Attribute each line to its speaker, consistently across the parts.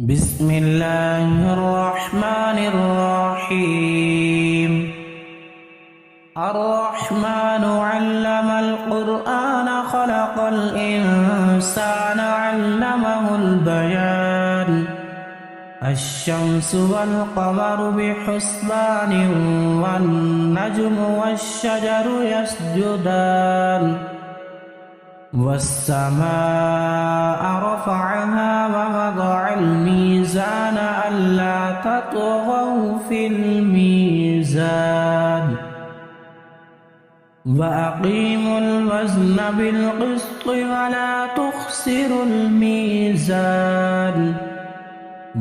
Speaker 1: بسم الله الرحمن الرحيم الرحمن علم القرآن خلق الإنسان علمه البيان الشمس والقمر بحسبان والنجم والشجر يسجدان والسماء رفعها ووضع الميزان ألا تطغوا في الميزان وأقيموا الوزن بالقسط ولا تخسروا الميزان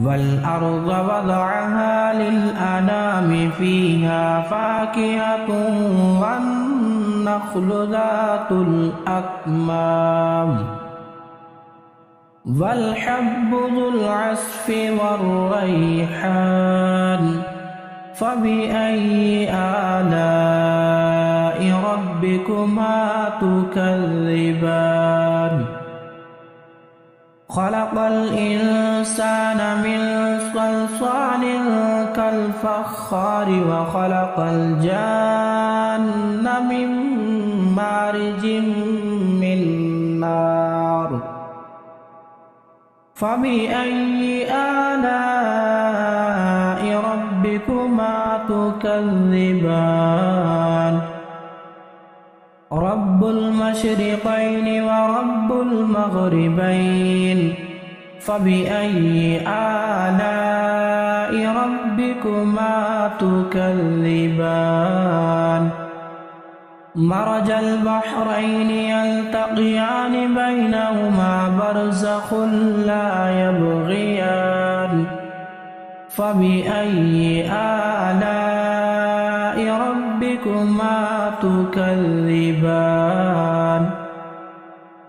Speaker 1: والأرض وضعها للأنام فيها فاكهة والنخل ذات الأكمام والحب ذو العصف والريحان فبأي آلاء ربكما تكذبان خلق الإنسان من صلصال كالفخار وخلق الجان من مارج من نار فبأي آلاء ربكما تكذبان رب المشرقين ورب المغربين فبأي آلاء ربكما تكذبان مرج البحرين يلتقيان بينهما برزخ لا يبغيان فبأي آلاء ربكما تكذبان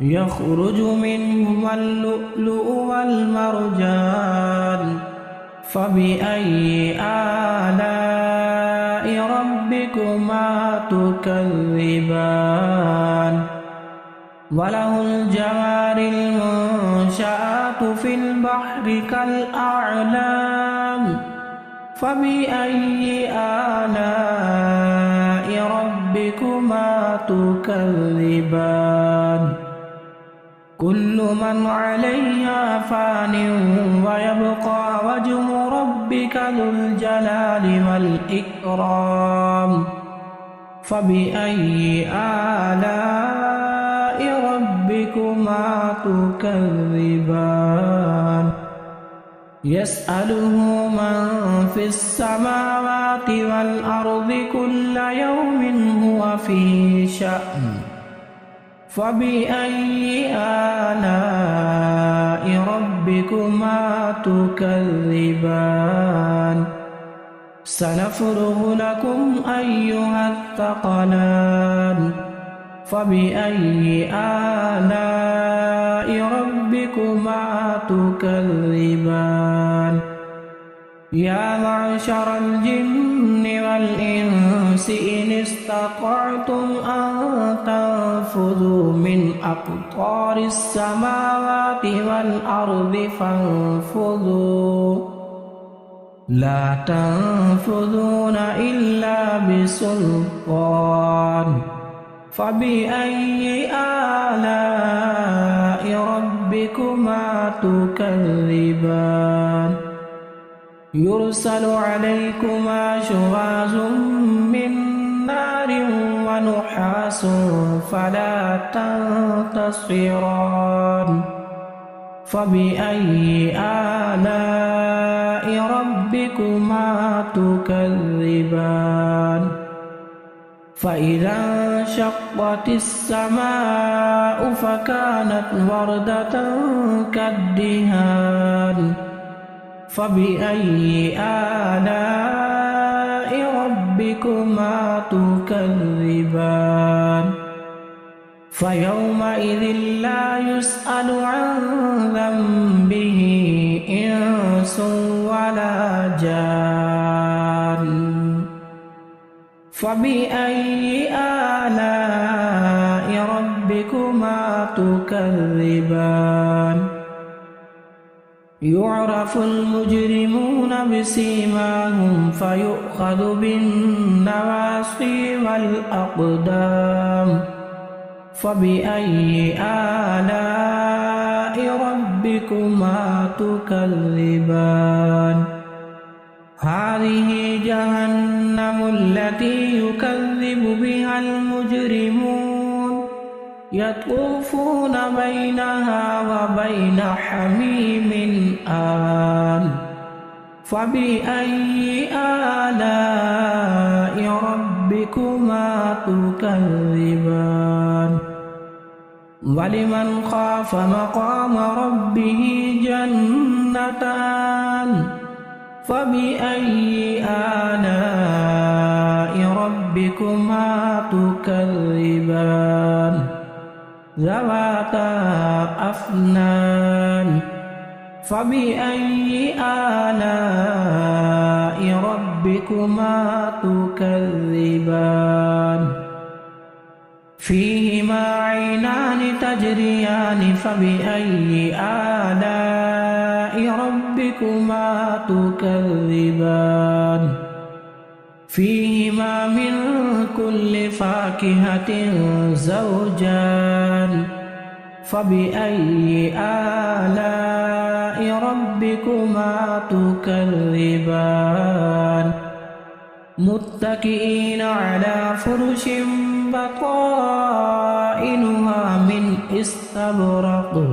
Speaker 1: يخرج منهما اللؤلؤ والمرجان فبأي آلاء ربكما تكذبان وله الجوار المنشآت في البحر كالأعلام فبأي آلاء ربكما تكذبان كل من عليها فان ويبقى وجه ربك ذو الجلال والإكرام فبأي آلاء ربكما تكذبان يسأله من في السماوات والأرض كل يوم هو في شأن فبأي آلاء ربكما تكذبان سنفرغ لكم أيها الثقلان فبأي آلاء ربكما تكذبان يا معشر الجن والإنس إن استطعتم أن تنفذوا من أقطار السماوات والأرض فانفذوا لا تنفذون إلا بسلطان فبأي آلاء ربكما تكذبان يرسل عليكما شواظ من نار ونحاس فلا تنتصران فبأي آلاء ربكما تكذبان فإذا انشقت السماء فكانت وردة كالدهان فبأي آلاء ربكما تكذبان فيومئذ لا يسأل عن ذنبه إنس ولا جان فبأي آلاء ربكما تكذبان يعرف المجرمون بسيماهم فيؤخذ بالنواصي والأقدام فبأي آلاء ربكما تكذبان هذه جهنم التي يكذب بها المجرمون يطوفون بينها وبين حميم آن فبأي آلاء ربكما تكذبان ولمن خاف مقام ربه جنتان فبأي آلاء ربكما تكذبان ذواتا أفنان فبأي آلاء ربكما تكذبان فيهما عينان تجريان فبأي آلاء ربكما تكذبان فيهما من كل فاكهة زوجان فبأي آلاء ربكما تكذبان متكئين على فرش بطائنها من استبرق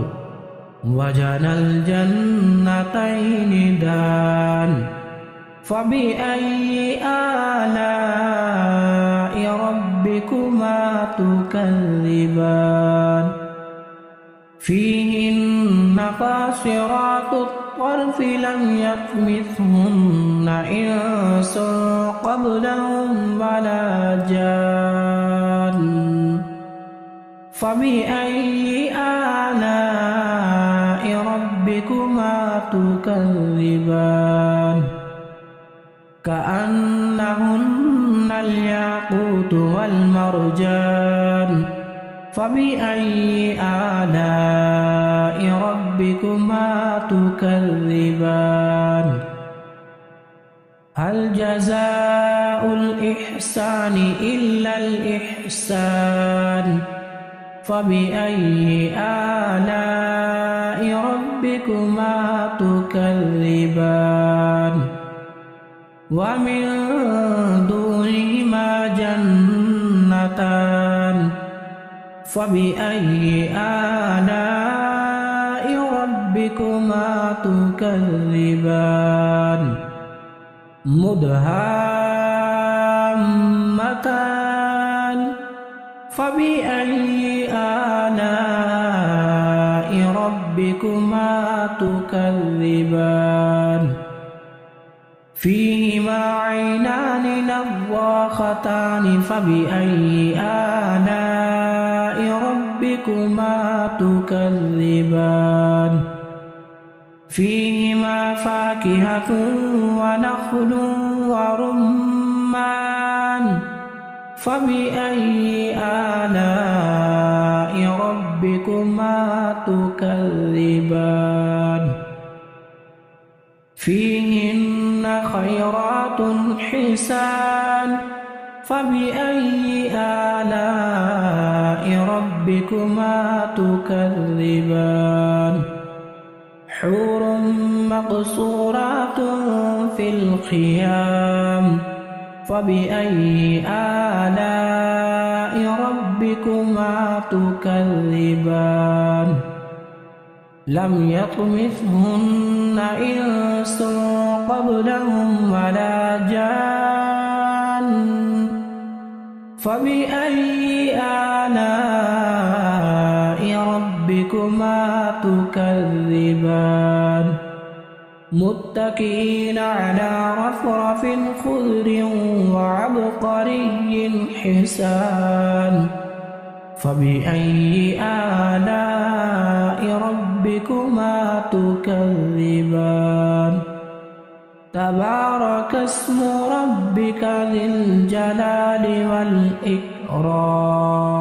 Speaker 1: وجنى الجنتين دان فبأي آلاء ربكما تكذبان فيهن قاصرات الطرف لم يطمثهن إنس قبلهم ولا جان فبأي آلاء ربكما تكذبان كأنهن الياقوت والمرجان فبأي آلاء ربكما تكذبان هل جزاء الإحسان إلا الإحسان فبأي آلاء ربكما تكذبان ومن دونهما جنتان فبأي آلاء ربكما تكذبان مدهامتان فبأي آلاء ربكما تكذبان فيهما عينان نضاختان فبأي آلاء ربكما تكذبان فيهما فاكهة ونخل ورمان فبأي آلاء ربكما تكذبان فيهن خيرات حسان فبأي آلاء ربكما تكذبان حور مقصورات في الخيام فبأي آلاء ربكما تكذبان لم يطمثهن إنس قبلهم ولا جان فبأي آلاء ربكما تكذبان متكئين على رفرف خضر وعبقري حسان فبأي آلاء ربكما تكذبان تبارك اسم ربك ذي الجلال والإكرام